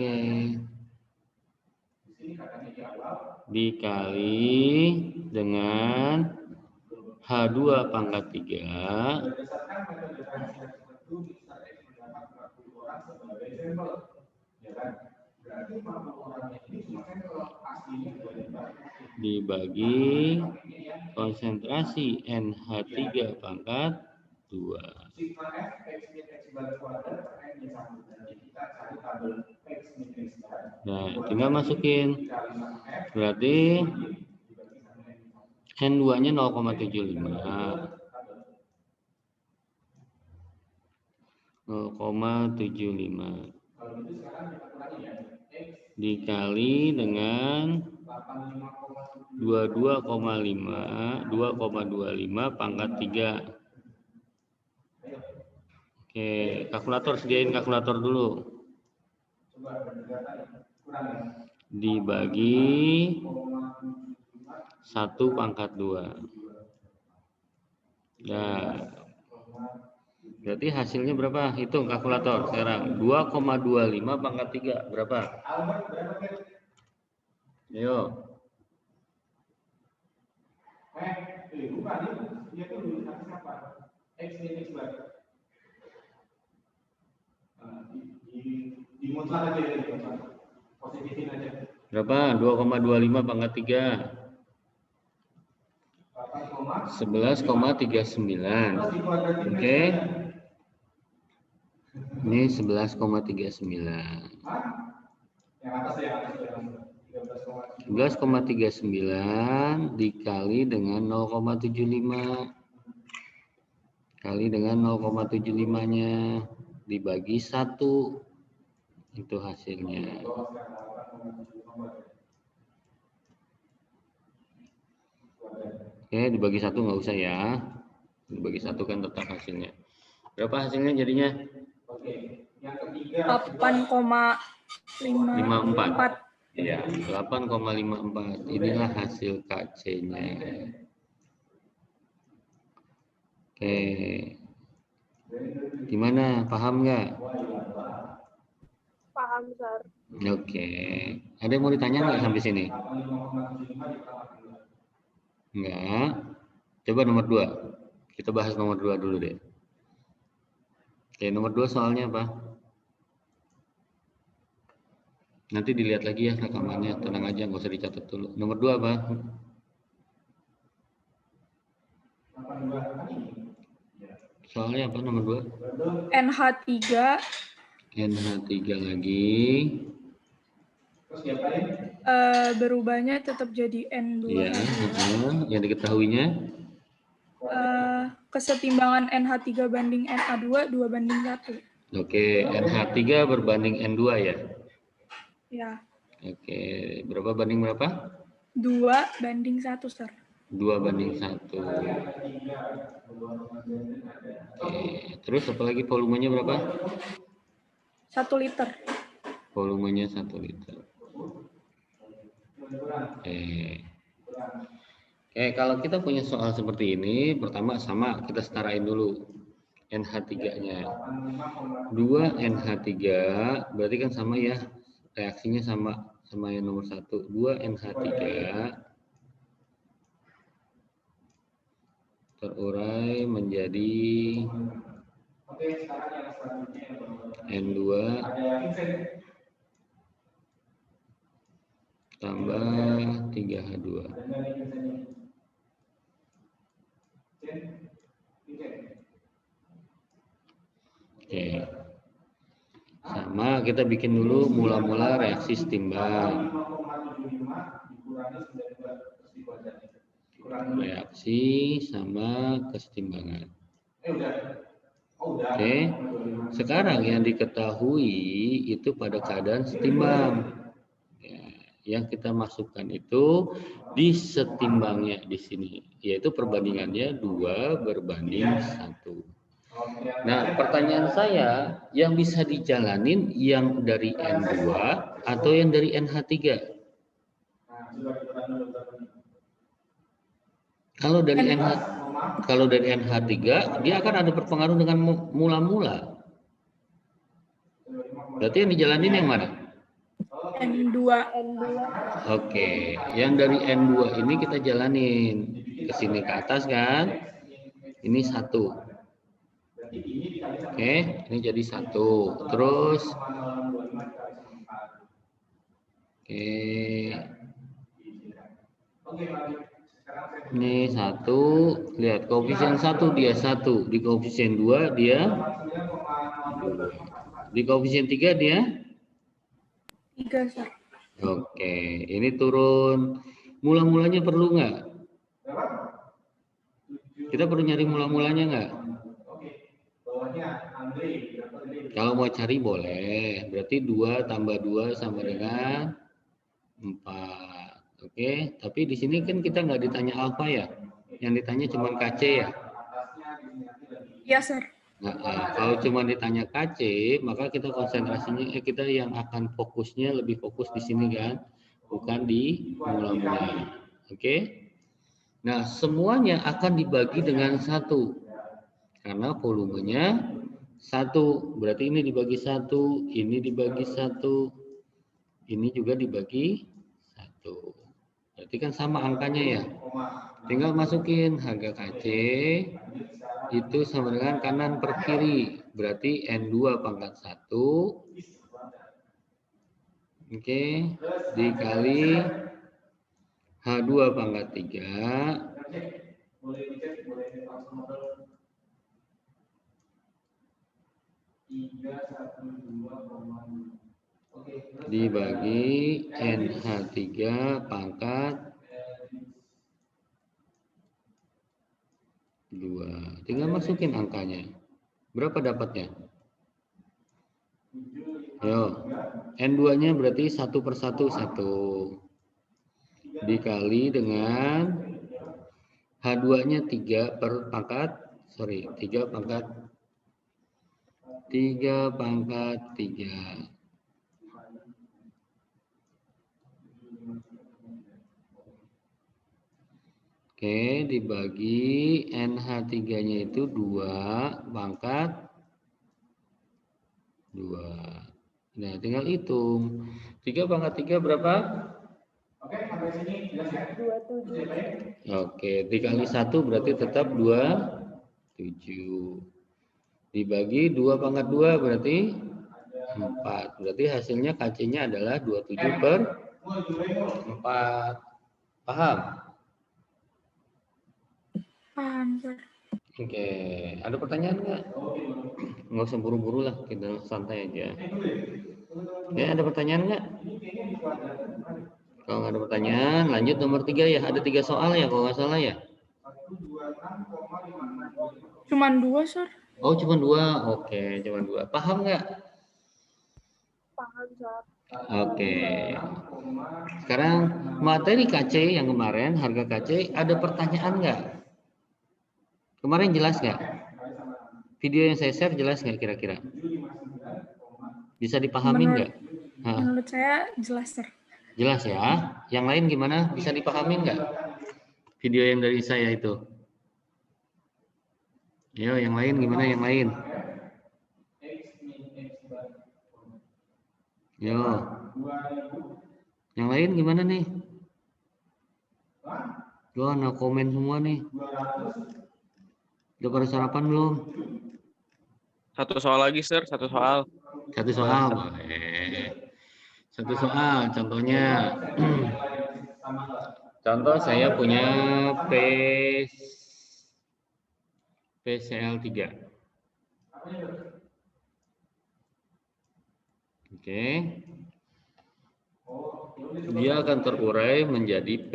Oke. Dikali dengan H2 pangkat 3. Dibagi konsentrasi NH3 pangkat 2. Nah, tinggal masukin. Berarti N2-nya 0,75. 0,75 dikali dengan 2,25 pangkat 3. Oke, kalkulator, sediain kalkulator dulu. Dibagi 1 pangkat 2. Nah, berarti hasilnya berapa? Hitung kalkulator sekarang. 2,25 pangkat 3 berapa? Ayo. Berapa? 2,25 pangkat 3. 11,39. Oke. Ini 11,39. 11,39 dikali dengan 0,75 kali dengan 0,75-nya dibagi 1, itu hasilnya. Oke, dibagi 1 nggak usah ya, dibagi 1 kan tetap hasilnya. Berapa hasilnya jadinya? 8,54. Ya, 8,54. Inilah hasil KC-nya. Oke. Gimana? Paham nggak? Paham, Sar. Oke. Ada yang mau ditanya nggak sampai sini? Enggak. Coba nomor 2. Kita bahas nomor 2 dulu deh. Oke, nomor 2 soalnya apa? Nanti dilihat lagi ya rekamannya, tenang aja, nggak usah dicatat dulu. Nomor 2 apa? Soalnya apa nomor 2? NH3. NH3 lagi. Berubahnya tetap jadi N2. Ya, yang diketahuinya? Kesetimbangan NH3 banding Na2 2:1. Oke, NH3 berbanding N2 ya? Ya. Oke, berapa banding berapa? 2:1, Sir. 2:1. Oke, terus apa lagi volumenya berapa? 1 liter. Volumenya 1 liter. Oke, kalau kita punya soal seperti ini, pertama sama kita setarain dulu NH3-nya. 2 NH3 berarti kan sama ya, reaksinya sama yang nomor 1. 2 NH3 terurai menjadi N2 tambah 3H2. Oke. Sama kita bikin dulu mula-mula reaksi setimbang. Reaksi sama kesetimbangan. Oke. Sekarang yang diketahui itu pada keadaan setimbang. Ya, yang kita masukkan itu di setimbangnya di sini, yaitu perbandingannya 2:1. Nah, pertanyaan saya, yang bisa dijalanin yang dari N2 atau yang dari NH3? Kalau dari NH3, dia akan ada berpengaruh dengan mula-mula. Berarti yang dijalanin yang mana? N2. Oke, yang dari N2 ini kita jalanin ke sini ke atas kan? Ini 1. Oke, ini jadi 1. Terus oke. Ini 1, lihat koefisien 1 dia 1, di koefisien 2 dia 2. Di koefisien 3 dia 3, Sir. oke, ini turun. Mula-mulanya perlu nggak? Kita perlu nyari mula-mulanya nggak? Kalau mau cari boleh. Berarti 2 tambah 2 sama dengan 4. Oke, tapi di sini kan kita nggak ditanya alfa ya. Yang ditanya cuma KC ya. Iya, Sir. Nah, kalau cuma ditanya KC, maka kita konsentrasinya kita yang akan fokusnya lebih fokus di sini kan, bukan di mula-mula. Oke? Nah, semuanya akan dibagi dengan 1 karena volumenya 1. Berarti ini dibagi 1, ini dibagi 1, ini juga dibagi 1. Berarti kan sama angkanya ya. Tinggal masukin harga KC itu sama dengan kanan per kiri, berarti N2 pangkat 1 oke, dikali H2 pangkat 3 dibagi NH3 pangkat 2. Tinggal masukin angkanya. Berapa dapatnya? Ayo. N2-nya berarti 1 per 1, 1. Dikali dengan H2-nya 3 per pangkat, 3 pangkat 3. Oke, dibagi NH3-nya itu 2 pangkat 2. Nah, tinggal hitung. 3 pangkat 3 berapa? Oke, sampai sini jelas ya? 27. Oke, dikali 1 berarti tetap 27. Dibagi 2 pangkat 2 berarti 4. Berarti hasilnya KC-nya adalah 27 per 4. Paham? Paham, Sir. Oke, ada pertanyaan nggak? Nggak usah buru-buru lah, kita santai aja. Ya, ada pertanyaan nggak? Kalau nggak ada pertanyaan, lanjut nomor 3 ya. Ada 3 soal ya, kalau nggak salah ya. Cuman 2, Sir. Oh, cuma 2. Oke, cuma 2. Paham nggak? Paham, Sir. Oke. Sekarang materi KC yang kemarin, harga KC, ada pertanyaan nggak? Kemarin jelas nggak? Video yang saya share jelas nggak kira-kira? Bisa dipahami nggak? Menurut saya jelas, Sir. Jelas ya. Yang lain gimana? Bisa dipahami nggak? Video yang dari saya itu. Yo, yang lain gimana? Yang lain? Yo. Yang lain gimana nih? Yo, no komen semua nih. Udah pada sarapan belum? Satu soal lagi, Sir. Satu soal. Satu soal, boleh. Satu soal, contohnya. Contoh saya punya PCl3. Oke. Dia akan terurai menjadi P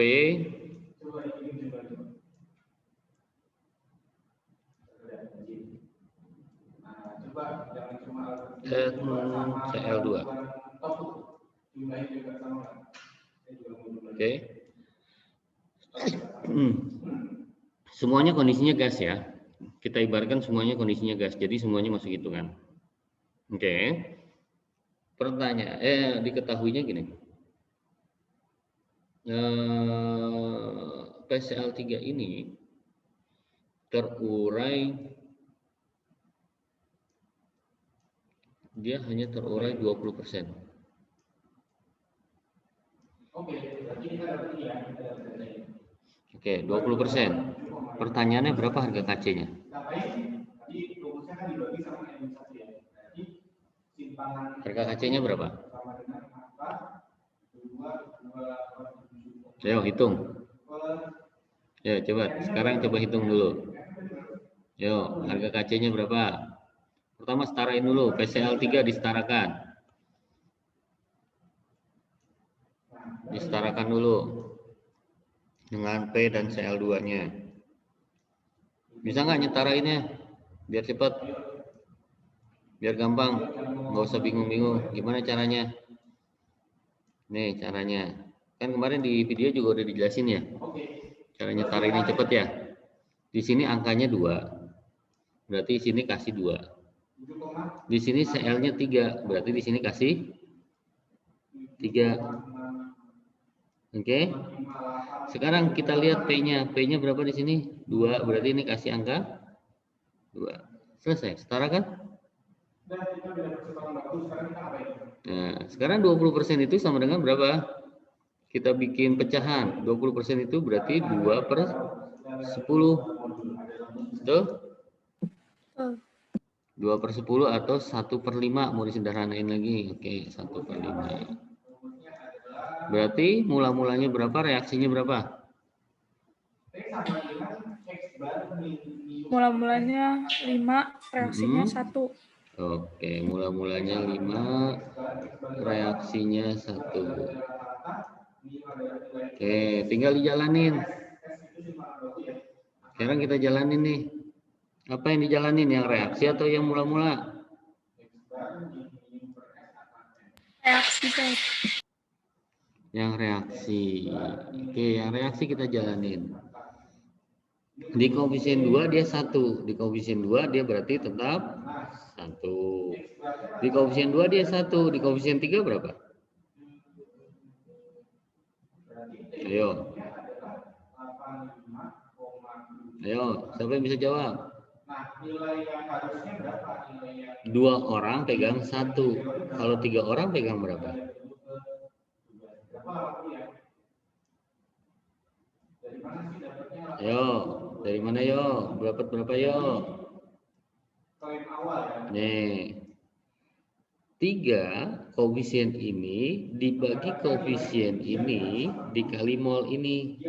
Cl2. Oke. Semuanya kondisinya gas ya. Kita ibaratkan semuanya kondisinya gas. Jadi semuanya masuk hitungan. Oke. Pertanyaan, diketahuinya gini. PCl3 ini terurai, dia hanya terurai 20%. Oke, 20%. Pertanyaannya berapa harga KC-nya? Harga KC-nya berapa? Ayo hitung. Ya, coba. Sekarang coba hitung dulu. Yo, harga KC-nya berapa? Pertama setarain dulu, PCL 3 disetarakan. Disetarakan dulu dengan P dan CL2-nya. Bisa nggak nyetarainnya? Biar cepat. Biar gampang. Nggak usah bingung-bingung. Gimana caranya? Nih caranya. Kan kemarin di video juga udah dijelasin ya. Cara nyetarainnya cepet ya. Di sini angkanya 2. Berarti di sini kasih 2. Di sini CL-nya 3. Berarti di sini kasih 3. Oke. Sekarang kita lihat P-nya. P-nya berapa di sini? 2. Berarti ini kasih angka 2. Selesai. Setara kan? Nah, sekarang 20% itu sama dengan berapa? Kita bikin pecahan. 20% itu berarti 2/10. Betul? 2/10 atau 1/5 mau disederhanain lagi. Oke, 1/5. Berarti mula-mulanya berapa? Reaksinya berapa? Mula-mulanya 5, reaksinya 1. Oke, mula-mulanya 5, reaksinya 1. Oke, tinggal dijalanin. Sekarang kita jalanin nih. Apa yang dijalanin? Yang reaksi atau yang mula-mula? Reaksi, Sir. Yang reaksi. Oke, yang reaksi kita jalanin. Di koefisien 2 dia 1. Di koefisien 2 dia berarti tetap 1. Di koefisien 2 dia 1. Di koefisien 3 berapa? Ayo. Ayo, siapa yang bisa jawab? 2 orang pegang 1. Kalau 3 orang pegang berapa? Ayo, dari mana yo? Berapa yo? Nih. 3 koefisien ini dibagi koefisien ini dikali mol ini.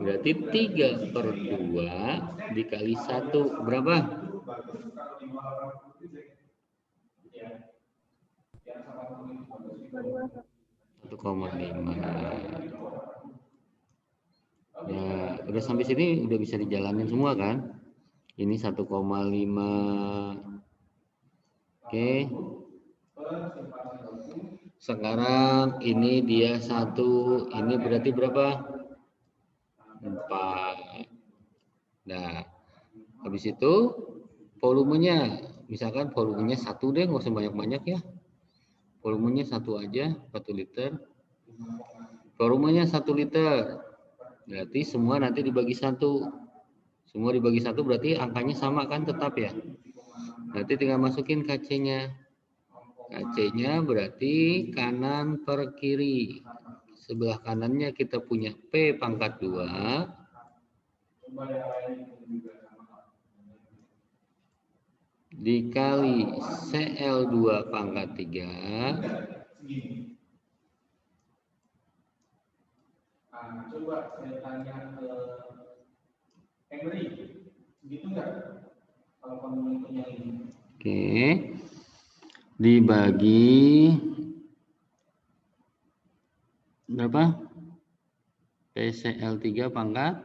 Berarti 3/2 dikali 1 berapa? 1,5. Ya, udah sampai sini udah bisa dijalanin semua kan? Ini 1,5. Oke. Sekarang ini dia 1, ini berarti berapa? 4. Nah, habis itu volumenya, misalkan volumenya 1 deh, nggak usah banyak-banyak ya. Volumenya 1 aja, 1 liter. Volumenya 1 liter. Berarti semua nanti dibagi 1. Semua dibagi 1 berarti angkanya sama kan, tetap ya. Nanti tinggal masukin KC-nya. KC-nya berarti kanan per kiri. Sebelah kanannya kita punya P pangkat 2. Dikali CL2 pangkat 3. Coba saya tanya ke Henry, begitu enggak? Kalau kamu punya ini. Oke. Dibagi berapa? PCL3 pangkat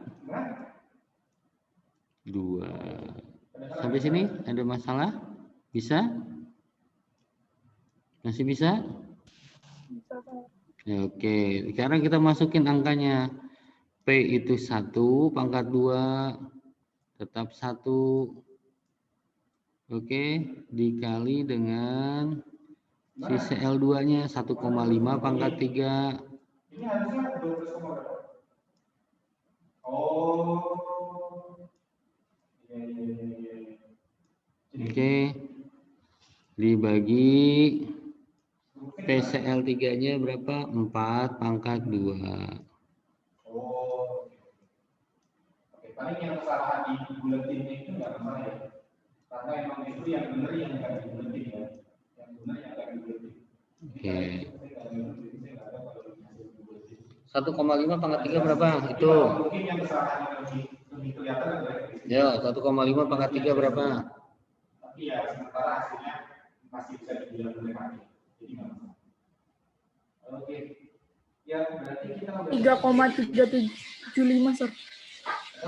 2. Sampai sini ada masalah? Bisa? Masih bisa? Bisa, Sir. Ya, oke, sekarang kita masukin angkanya. P itu 1 pangkat 2 tetap 1. Oke, dikali dengan si CL2-nya 1,5 pangkat 3. Ini harusnya 12,8. Oh. Oke. Dibagi PCl3-nya berapa? 4 pangkat 2. Oh, oke. Paling yang kesalahan di buletinnya itu nggak masalah ya, karena emang itu yang benar yang nggak di buletin ya, yang benar yang nggak di buletin. Oke. 1,5 pangkat 3 berapa? Itu. Mungkin yang kesalahannya lebih kelihatan adalah Ya, 1,5 pangkat 3 berapa? tapi ya sementara hasilnya masih bisa dibilang boleh pakai. Jadi nggak masalah. Oke. Ya berarti kita udah 3,375, Sir.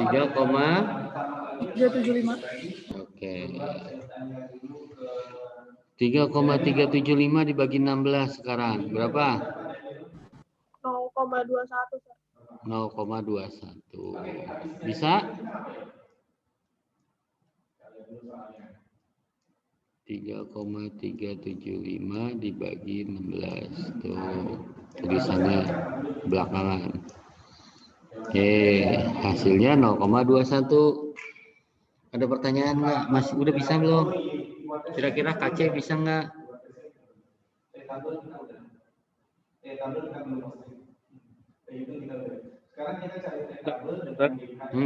375. Oke. 3,375 dibagi 16 sekarang. Berapa? 0,21, Sir. 0,21. Bisa? 3,375 dibagi 16. Tuh, tulisannya belakangan. Oke, hasilnya 0,21. Ada pertanyaan nggak? Masih udah bisa belum? Kira-kira KC bisa nggak?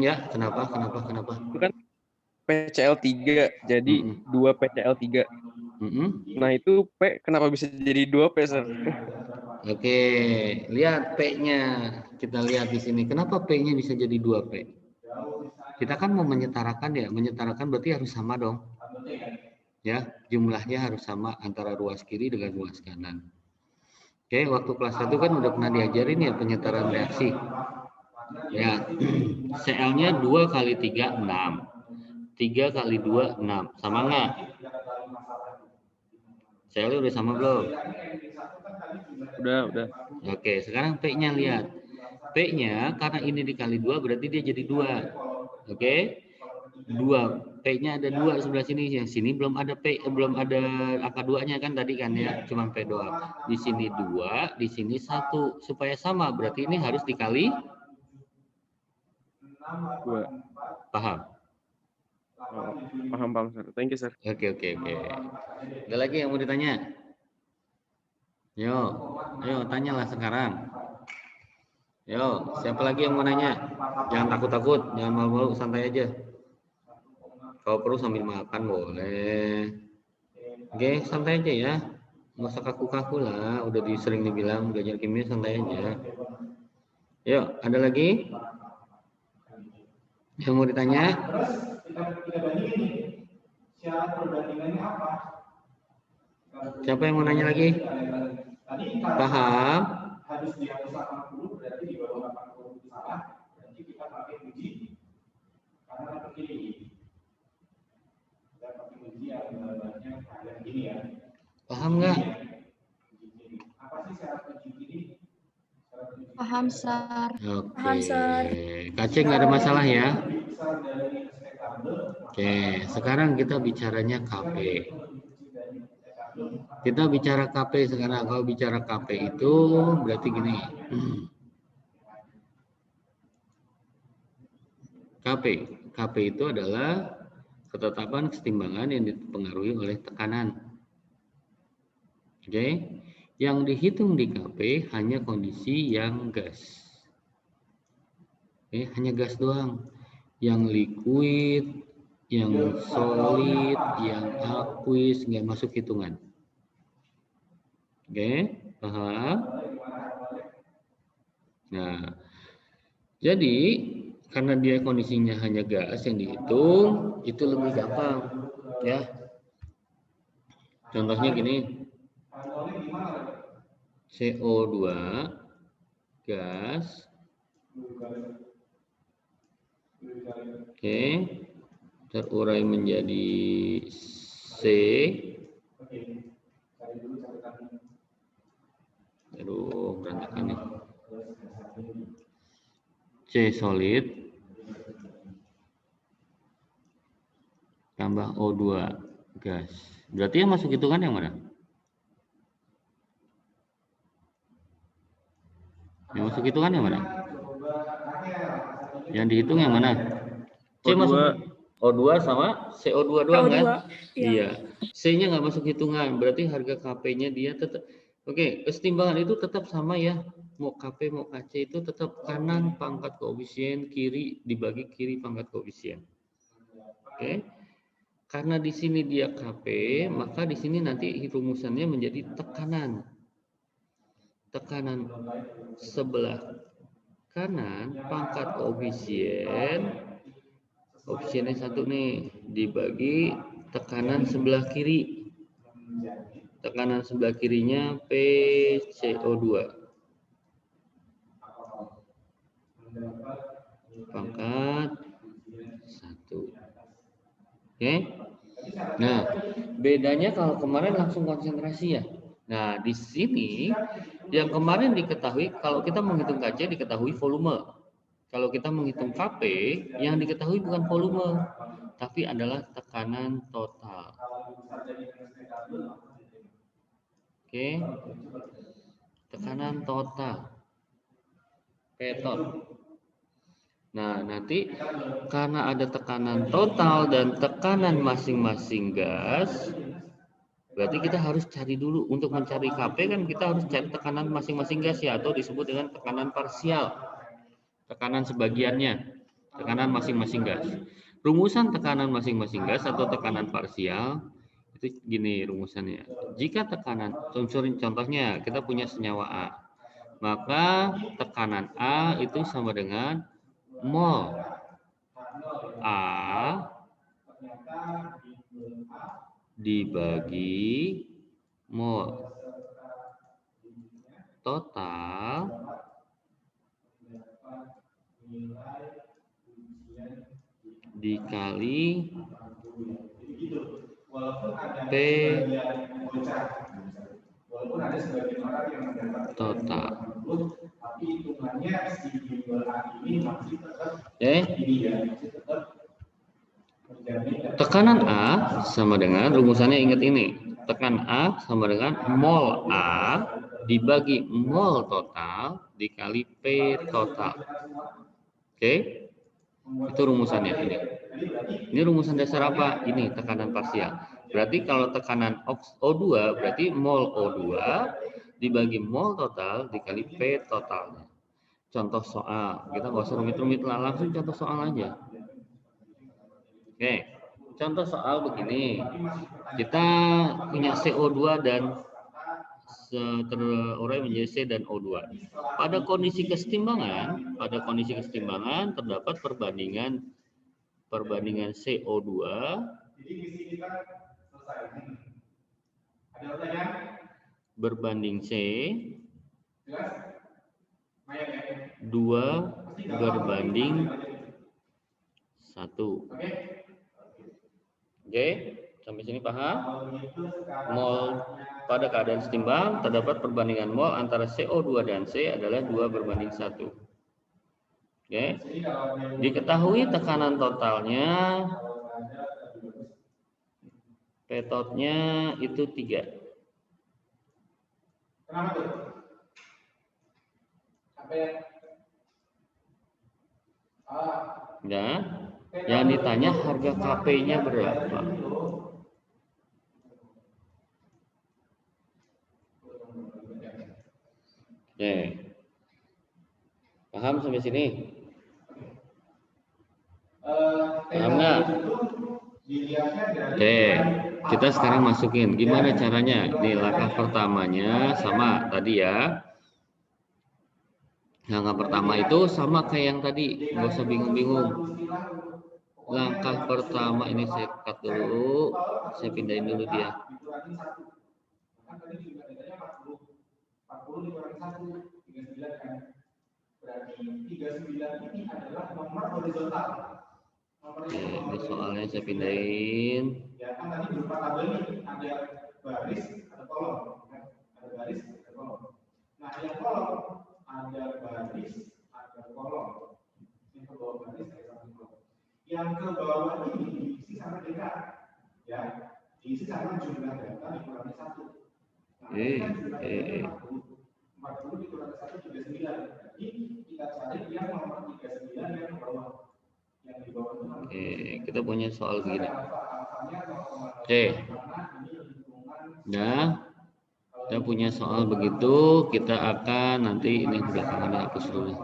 Ya, kenapa? Itu kan PCl3, jadi 2 PCl3. Nah, itu P kenapa bisa jadi 2 P, Sir? Oke, lihat P-nya. Kita lihat di sini. Kenapa P-nya bisa jadi 2 P? Kita kan mau menyetarakan ya. Menyetarakan berarti harus sama dong. Ya, jumlahnya harus sama antara ruas kiri dengan ruas kanan. Oke, waktu kelas 1 kan udah pernah diajarin ya penyetaraan reaksi. Ya, Cl-nya 2 kali 3, 6. 3 kali 2, 6. Sama nggak? Cl-nya udah sama belum? Udah. Oke, sekarang P-nya lihat. P-nya karena ini dikali 2 berarti dia jadi 2. Oke? 2. P-nya ada 2 sebelah sini. Yang sini belum ada P, belum ada angka 2-nya kan tadi kan ya, cuma P doang. Di sini 2, di sini 1. Supaya sama berarti ini harus dikali 2. Paham? Oh, paham, Sir. Thank you, Sir. Oke. Ada lagi yang mau ditanya? Yo, ayo tanyalah sekarang. Yo, siapa lagi yang mau nanya? Jangan takut-takut, jangan malu-malu, santai aja. Kalau perlu sambil makan boleh. Oke, santai aja ya. Nggak usah kaku-kaku lah. Udah sering dibilang belajar kimia santai aja. Yuk, ada lagi? Yang mau ditanya? Siapa yang mau nanya lagi? Paham? Harus di atas 80 berarti di bawah 80 salah. Berarti kita pakai uji karena begini. Kita pakai uji yang gambarnya kayak gini ya. Paham nggak? Apa sih syarat uji ini? Paham, Sir. Oke. Paham, Sir. Kaceng nggak ada masalah ya? Oke, sekarang kita bicaranya KP. Kita bicara KP sekarang. Kalau bicara KP itu berarti gini. KP itu adalah ketetapan kesetimbangan yang dipengaruhi oleh tekanan. Oke, yang dihitung di KP hanya kondisi yang gas. Oke, hanya gas doang. Yang liquid, yang solid, yang aqueous nggak masuk hitungan. Oke, paham? Nah, jadi karena dia kondisinya hanya gas yang dihitung, itu lebih gampang, ya. Contohnya gini, CO2 gas, oke, terurai menjadi C. Aduh, berantakan nih. C solid tambah O2 gas. Berarti yang masuk hitungan yang mana? Yang masuk hitungan yang mana? Yang dihitung yang mana? C masuk O2 sama CO2 doang kan? Iya. C-nya nggak masuk hitungan. Berarti harga KP-nya dia tetap Oke, kesetimbangan itu tetap sama ya. Mau KP mau KC itu tetap kanan pangkat koefisien, kiri dibagi kiri pangkat koefisien. Oke. Karena di sini dia KP, maka di sini nanti rumusannya menjadi tekanan. Tekanan sebelah kanan pangkat koefisiennya 1 nih dibagi tekanan sebelah kiri. Tekanan sebelah kirinya PCO2 pangkat 1. Oke. Nah, bedanya kalau kemarin langsung konsentrasi ya. Nah, di sini yang kemarin diketahui kalau kita menghitung KC diketahui volume. Kalau kita menghitung KP yang diketahui bukan volume, tapi adalah tekanan total. Oke. Tekanan total. Petot. Nah, nanti karena ada tekanan total dan tekanan masing-masing gas, berarti kita harus cari dulu. Untuk mencari KP kan kita harus cari tekanan masing-masing gas ya, atau disebut dengan tekanan parsial. Tekanan sebagiannya, tekanan masing-masing gas. Rumusan tekanan masing-masing gas atau tekanan parsial itu gini rumusannya. Jika tekanan, contohnya kita punya senyawa A, maka tekanan A itu sama dengan mol A dibagi mol total dikali P total. Tekanan A sama dengan rumusannya ingat ini. Tekanan A sama dengan mol A dibagi mol total dikali P total. Oke? Itu rumusannya ini. Ini rumusan dasar apa? Ini tekanan parsial. Berarti kalau tekanan O2 berarti mol O2 dibagi mol total dikali P totalnya. Contoh soal, kita nggak usah rumit-rumit lah, langsung contoh soal aja. Oke, contoh soal begini. Kita punya CO2 dan terurai menjadi C dan O2. Pada kondisi kesetimbangan terdapat perbandingan CO2 berbanding C 2 berbanding 1. Oke, sampai sini paham? Mol pada keadaan setimbang terdapat perbandingan mol antara CO2 dan C adalah 2 berbanding 1. Oke. Diketahui tekanan totalnya petotnya itu 3. Kenapa tuh? Nah, yang ditanya harga KP-nya berapa? Oke. Paham sampai sini? Paham nggak? Oke, kita sekarang masukin. Gimana caranya? Nih langkah pertamanya sama tadi ya. Langkah pertama itu sama kayak yang tadi, nggak usah bingung-bingung. Langkah pertama ini saya cut dulu, saya pindahin dulu dia. Oke, ini soalnya saya pindahin. Ya kan tadi berupa tabel nih, ada baris, ada kolom, ada baris, ada kolom. Nah yang kolom ada baris, ada kolom. Yang ke bawah baris ada satu kolom. Yang ke bawah ini diisi sama dekat, ya, diisi sama jumlah data dikurangi 1. Nah, kan jumlah 40 dikurangi 1 39. Jadi kita cari yang nomor 39 yang bawah. Oke, kita punya soal begini. Oke. Nah, Kita punya soal begitu, kita akan nanti ini belakangan hapus dulu.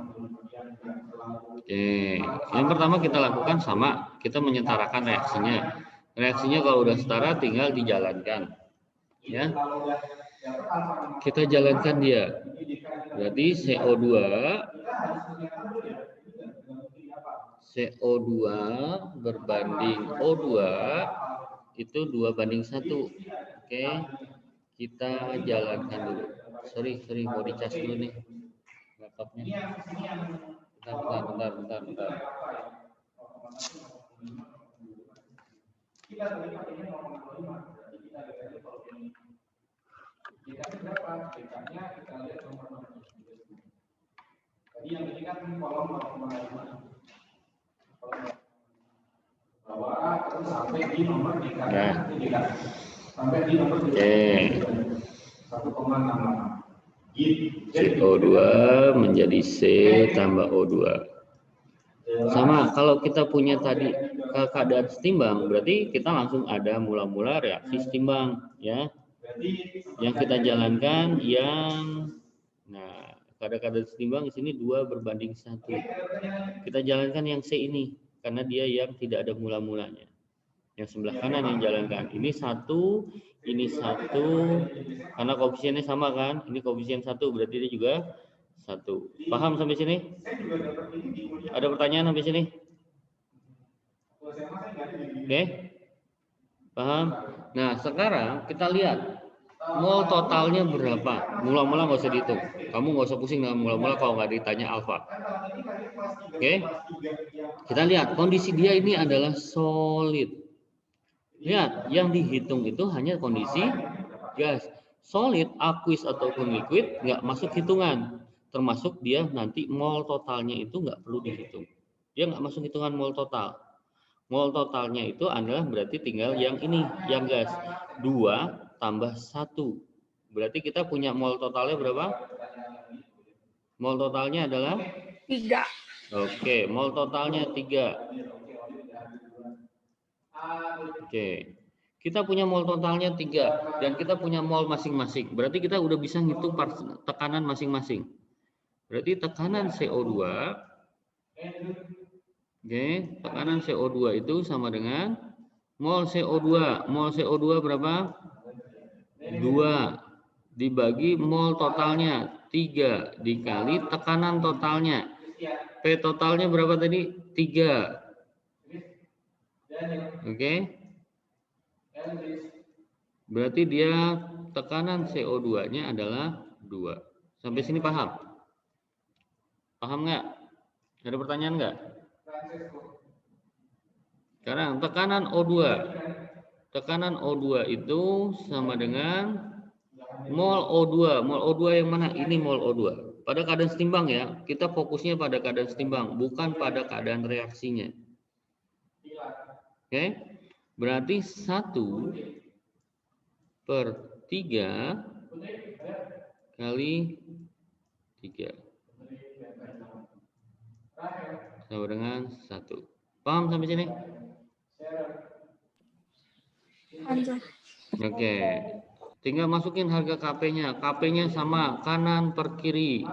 Oke, yang pertama kita lakukan sama, kita menyetarakan reaksinya. Reaksinya kalau udah setara tinggal dijalankan. Ya. Kita jalankan dia. Berarti CO2 berbanding O2 itu 2:1. Oke. Kita jalankan dulu. Sorry, mau dicas dulu nih laptopnya. Bentar. Jadi yang ini kan kolom 0,5. Bawah terus sampai di nomor 3. Nah. Sampai di nomor 3. Oke. 1,68. CO2 menjadi C tambah O2. Sama, kalau kita punya tadi keadaan setimbang, berarti kita langsung ada mula-mula reaksi setimbang, ya. Yang kita jalankan pada keadaan setimbang di sini 2:1. Kita jalankan yang C ini, karena dia yang tidak ada mula-mulanya. Yang sebelah kanan yang jalankan. Ini 1, ini 1, karena koefisiennya sama kan? Ini koefisien 1, berarti dia juga 1. Paham sampai sini? Ada pertanyaan sampai sini? Oke? Paham? Nah, sekarang kita lihat mol totalnya berapa. Mula-mula nggak usah dihitung. Kamu nggak usah pusing dengan mula-mula kalau nggak ditanya alfa. Oke? Kita lihat kondisi dia ini adalah solid. Lihat, yang dihitung itu hanya kondisi gas. Solid, aqueous ataupun liquid nggak masuk hitungan. Termasuk dia nanti mol totalnya itu nggak perlu dihitung. Dia nggak masuk hitungan mol total. Mol totalnya itu adalah berarti tinggal yang ini, yang gas. 2 tambah 1. Berarti kita punya mol totalnya berapa? Mol totalnya adalah? 3. Oke, mol totalnya 3. Oke, kita punya mol totalnya 3 dan kita punya mol masing-masing. Berarti kita udah bisa ngitung tekanan masing-masing. Berarti tekanan CO2, oke, tekanan CO2 itu sama dengan mol CO2. Mol CO2 berapa? 2 dibagi mol totalnya 3 dikali tekanan totalnya. P totalnya berapa tadi? 3. Oke. Berarti dia tekanan CO2-nya adalah 2. Sampai sini paham? Paham nggak? Ada pertanyaan nggak? Sekarang tekanan O2. Tekanan O2 itu sama dengan mol O2. Mol O2 yang mana? Ini mol O2. Pada keadaan setimbang ya. Kita fokusnya pada keadaan setimbang, bukan pada keadaan reaksinya. Oke, berarti 1/3 kali 3 sama dengan 1. Paham sampai sini? Oke, tinggal masukin harga KP-nya. KP-nya sama kanan per kiri.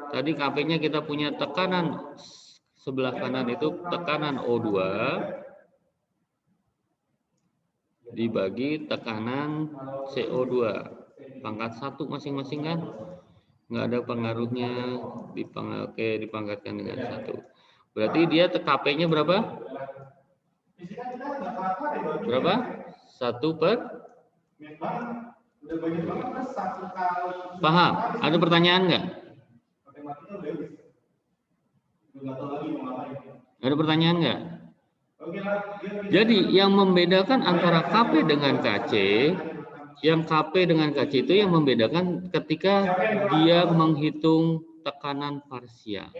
Tadi KP-nya kita punya tekanan sebelah kanan itu tekanan O2 dibagi tekanan CO2 pangkat 1 masing-masing kan, nggak ada pengaruhnya, dipangkatkan dengan 1. Berarti dia KP-nya berapa? 1/. Paham? Ada pertanyaan nggak? Ada pertanyaan nggak? Jadi yang membedakan antara KP dengan KC, yang KP dengan KC itu yang membedakan ketika dia menghitung tekanan parsial.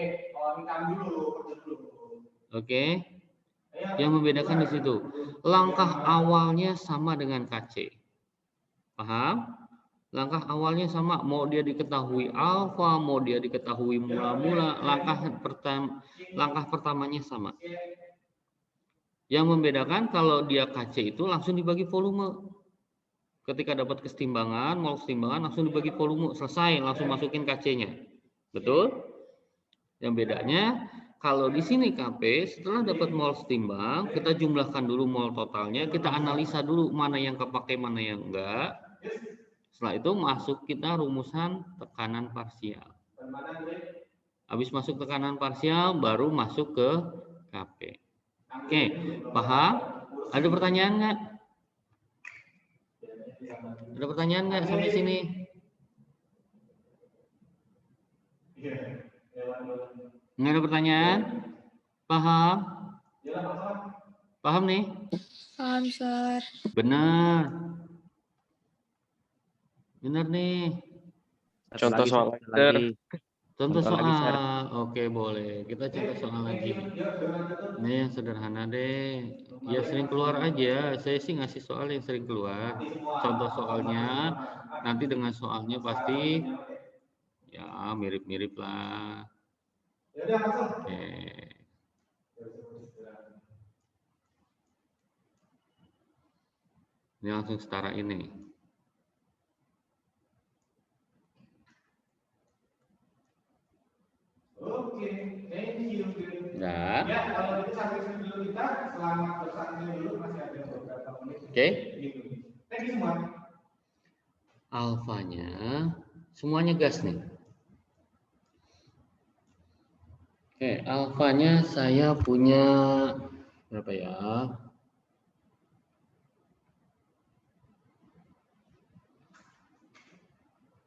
Oke, yang membedakan di situ. Langkah awalnya sama dengan KC. Paham? Langkah awalnya sama, mau dia diketahui alfa, mau dia diketahui mula-mula, langkah pertamanya sama. Yang membedakan kalau dia KC itu langsung dibagi volume. Ketika dapat kesetimbangan, mol kesetimbangan langsung dibagi volume, selesai, langsung masukin KC-nya. Betul? Yang bedanya, kalau di sini KP, setelah dapat mol setimbang, kita jumlahkan dulu mol totalnya, kita analisa dulu mana yang kepake, mana yang enggak. Setelah itu masuk kita rumusan tekanan parsial. Habis masuk tekanan parsial, baru masuk ke KP. Oke, paham? Ada pertanyaan nggak? Ada pertanyaan nggak sampai sini? Nggak ada pertanyaan? Paham? Paham nih? Paham, Sir. Benar. Benar nih. Contoh soal lagi. Contoh Contoh lagi, Sir. soal. Oke, boleh. Kita contoh soal lagi. Ini yang sederhana deh. Ya sering keluar aja. Saya sih ngasih soal yang sering keluar. Contoh soalnya nanti dengan soalnya pasti ya mirip-mirip lah. Oke. Ini langsung setara ini. Oke, thank you. Nah. Ya, kalau itu sampai sini dulu kita, selamat bersama dulu, masih ada beberapa menit. Oke. Thank you semua. Alfanya semuanya gas nih. Oke, alfanya saya punya berapa ya?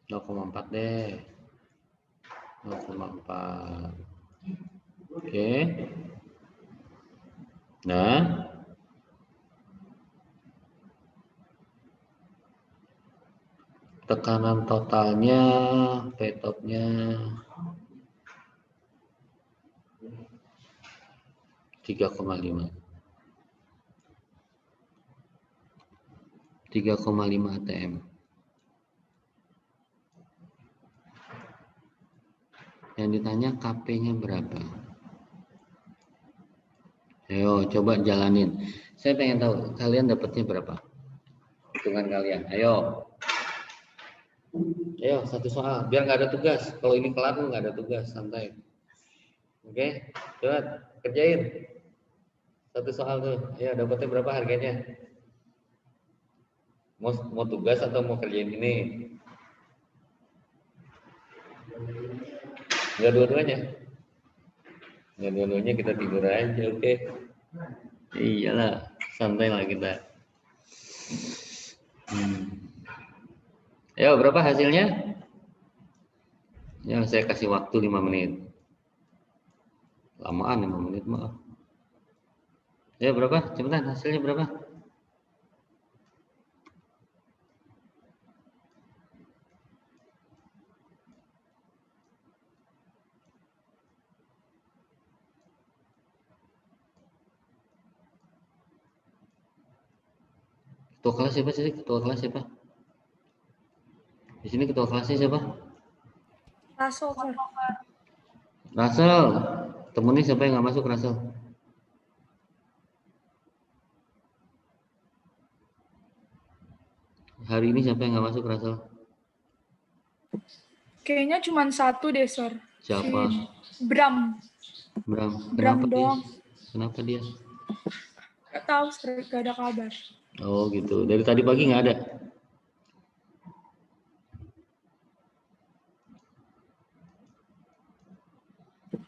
0,4 deh. 0,4. Oke. Nah, tekanan totalnya, P-topnya 3,5. 3,5 atm. Yang ditanya KP-nya berapa? Ayo, coba jalanin. Saya pengen tahu kalian dapatnya berapa? Hitungan kalian. Ayo. Ayo, satu soal. Biar nggak ada tugas. Kalau ini kelar, nggak ada tugas. Santai. Oke, coba kerjain. Satu soal tuh. Ayo, dapatnya berapa harganya? Mau tugas atau mau kerjain ini? Nggak dua-duanya. Nggak dua-duanya, kita tidur aja, oke? Iyalah, santai lah kita. Ayo, berapa hasilnya? Ya, saya kasih waktu 5 menit. Lamaan 5 menit, maaf. Ya, berapa? Cepetan, hasilnya berapa? Ketua kelas siapa sih? Ketua kelas siapa? Di sini ketua kelasnya siapa? Russell, Sir. Russell. Temennya siapa yang nggak masuk, Russell? Hari ini siapa yang nggak masuk, Russell? Kayaknya cuma satu deh, Sir. Siapa? Si Bram. Bram. Bram Kenapa dia? doang. Kenapa dia? Gak tahu, Sir. Gak ada kabar. Oh gitu. Dari tadi pagi nggak ada?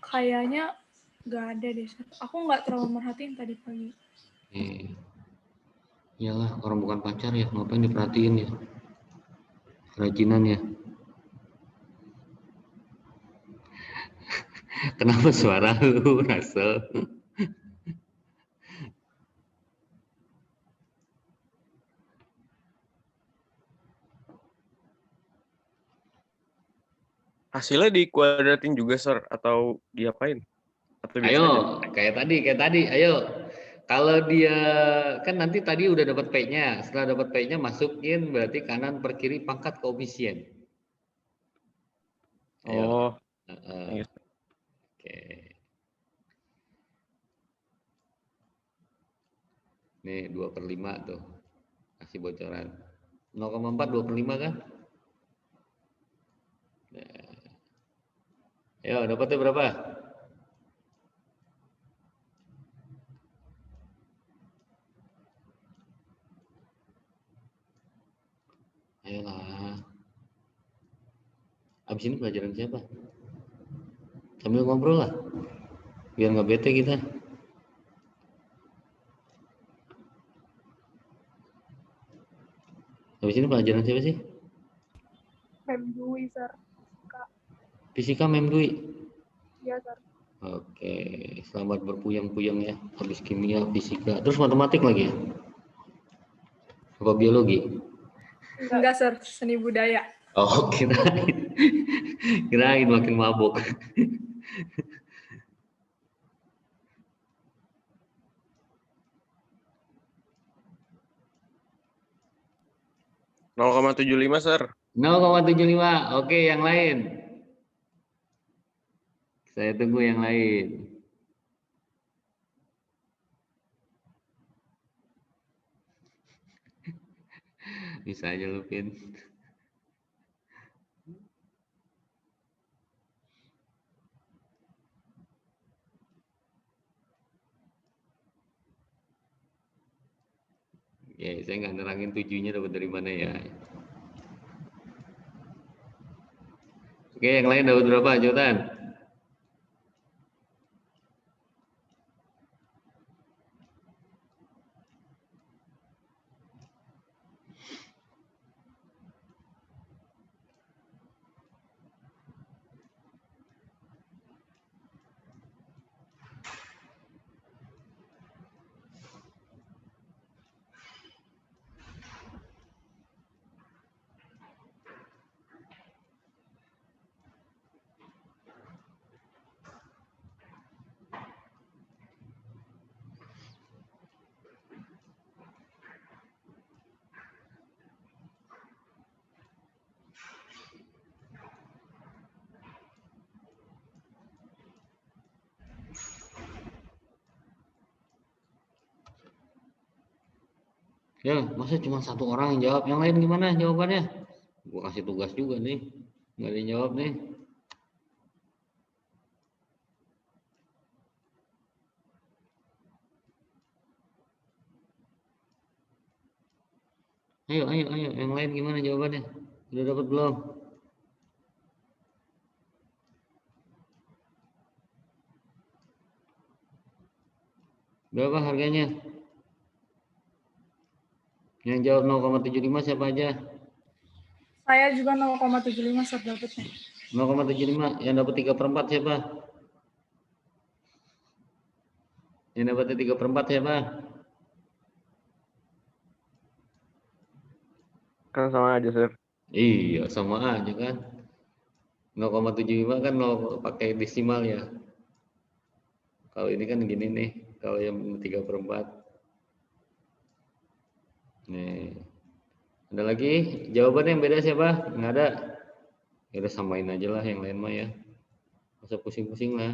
Kayaknya gak ada deh, Sir. Aku nggak terlalu merhatiin tadi pagi. Iyalah, orang bukan pacar ya, ngapain diperhatiin ya? Kerajinan ya. Kenapa suara lu, Russell? Hasilnya dikuadratin juga, Sir, atau diapain? Atau Ayo, aja? kayak tadi, ayo. Kalau dia kan nanti tadi udah dapat P-nya, setelah dapat P-nya masukin berarti kanan per kiri pangkat koefisien. Ayo. Oh. Oke. Nih 2/5 tuh. Kasih bocoran. 0,4 25 kan? Ya, dapatnya berapa? Ayolah. Abis ini pelajaran siapa? Sambil ngobrol lah. Biar nggak bete kita. Habis ini pelajaran siapa sih? Mem Dwi, Sir. Fisika Mem Dwi. Iya, Sir. Oke, selamat berpuyang-puyang ya. Habis kimia, fisika, terus matematik lagi ya? Apa biologi? Enggak, Sir. Seni budaya. Oh, kirain makin mabuk. (0,75 Sir). 0,75. Oke, yang lain. Saya tunggu yang lain. Bisa aja lu, Pin. Ya, saya nggak nerangin tujuhnya dapat dari mana ya. Oke, yang lain dapat berapa, Jotan? Ya, masa cuma satu orang yang jawab? Yang lain gimana jawabannya? Gua kasih tugas juga nih. Nggak ada yang jawab nih. Ayo. Yang lain gimana jawabannya? Udah dapat belum? Berapa harganya? Yang jawab 0,75 siapa aja? Saya juga 0,75, Sir, dapatnya. 0,75. Yang dapat 3/4 siapa? Yang dapatnya 3/4 siapa? Kan sama aja, Sir. Iya, sama aja kan. 0,75 kan 0 pakai desimal ya. Kalau ini kan gini nih, kalau yang 3/4. Nih. Ada lagi? Jawabannya yang beda siapa? Nggak ada. Ya udah samain aja lah yang lain mah ya. Nggak usah pusing-pusing lah.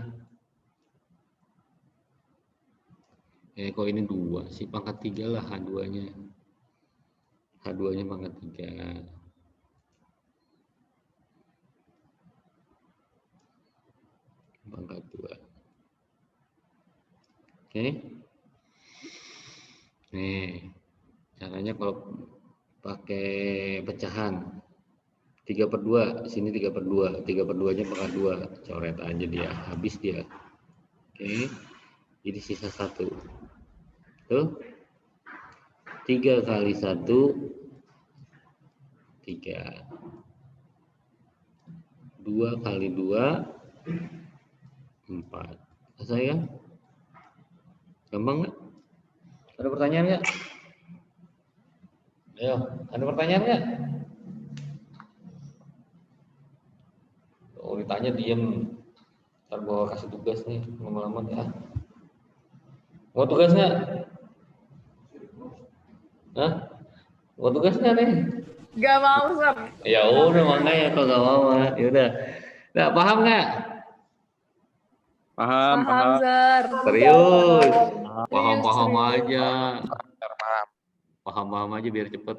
Kalau ini 2 sih pangkat 3 lah H2-nya. H2-nya pangkat 3. Pangkat 2. Oke. Nih, caranya kalau pakai pecahan 3/2, sini 3/2, 3/2-nya pangkat 2, coret aja dia, habis dia. Oke, jadi sisa 1. Tuh, 3 kali 1, 3. 2 kali 2, 4. Selesai kan? Gampang nggak? Ada pertanyaan nggak? Ayo, ada pertanyaan nggak? Oh, ditanya diem. Ntar gua kasih tugas nih, lama-lama ya. Mau tugas nggak? Hah? Mau tugas nggak nih? Gak mau, Sir. Ya udah, makanya kalau nggak mau, ya udah. Nah, paham nggak? Paham. Sir. Serius? Paham Paham serius. aja. Paham. Paham-paham aja biar cepet.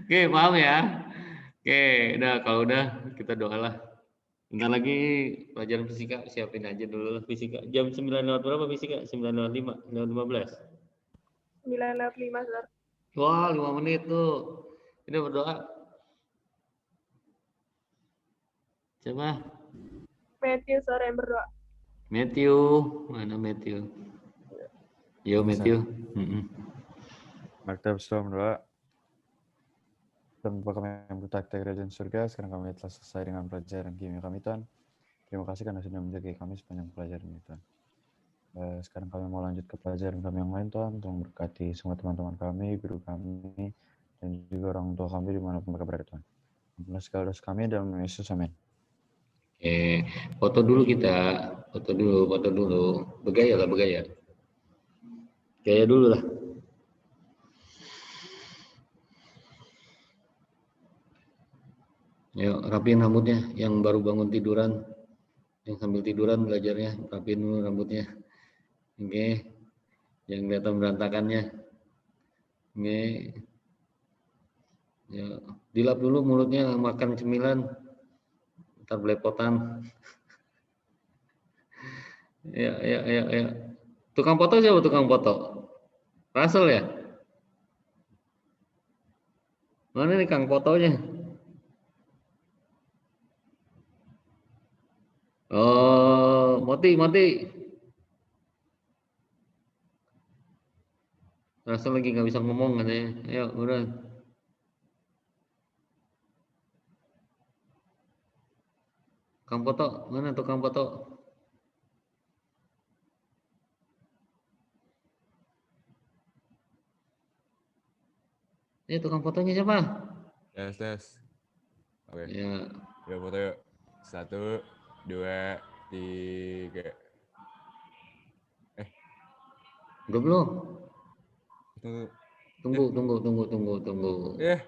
Oke, paham ya? Oke, udah kalau udah kita doalah. Bentar lagi pelajaran fisika, siapin aja dulu lah fisika. Jam 9 lewat berapa fisika? 9:05, 9:15. 9:05, Sir. Wah, 5 menit tuh. Ini berdoa. Siapa? Matthew, Sir, yang berdoa. Matthew. Mana Matthew? Yo, Matthew. Maka sebelum berdoa, dan Bapa kami yang bertakta di kerajaan surga, sekarang kami telah selesai dengan pelajaran kimia kami, Tuhan. Terima kasih karena sudah menjaga kami sepanjang pelajaran ini, Tuhan. Sekarang kami mau lanjut ke pelajaran kami yang lain, Tuhan. Tolong berkati semua teman-teman kami, guru kami, dan juga orang tua kami dimanapun mereka berada, Tuhan. Ampunilah segala dosa kami dalam nama Yesus, amin. Oke, foto dulu kita. Foto dulu. Bergaya lah, bergaya. Gaya dulu lah. Yuk, rapiin rambutnya. Yang baru bangun tiduran, yang sambil tiduran belajarnya, rapiin dulu rambutnya. Oke, yang kelihatan berantakannya. Oke, ya, dilap dulu mulutnya, makan cemilan, ntar belepotan. Ya. Tukang foto siapa tukang foto? Russell ya? Mana nih kang fotonya? Oh, Moti. Russell lagi nggak bisa ngomong katanya. Ayo, udah. Kang foto, mana tukang foto? Tukang fotonya siapa? Tes. Oke. Ya. Udah foto yuk. 1, 2, 3. Belum. Tunggu. Eh.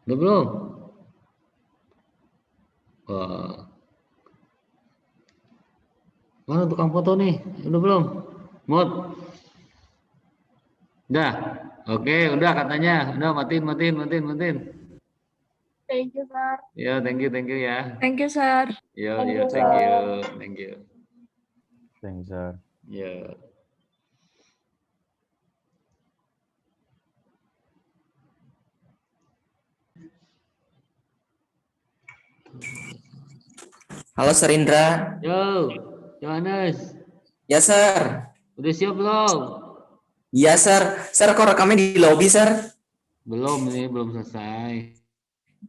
Udah belum? Wah. Mana tukang foto nih? Udah belum? Mod. Udah. Oke, udah katanya. Udah matiin. Thank you, Sir. Ya, thank you ya. Thank you, Sir. Yo, Thank you, thank Sir. you. Thanks, sir. Ya. Halo Sir Indra. Yo, Johannes. Ya Sir. Udah siap belum? Ya Sir. Sir, kok rekamnya di lobby Sir? Belum selesai.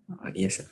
Oh iya Sir.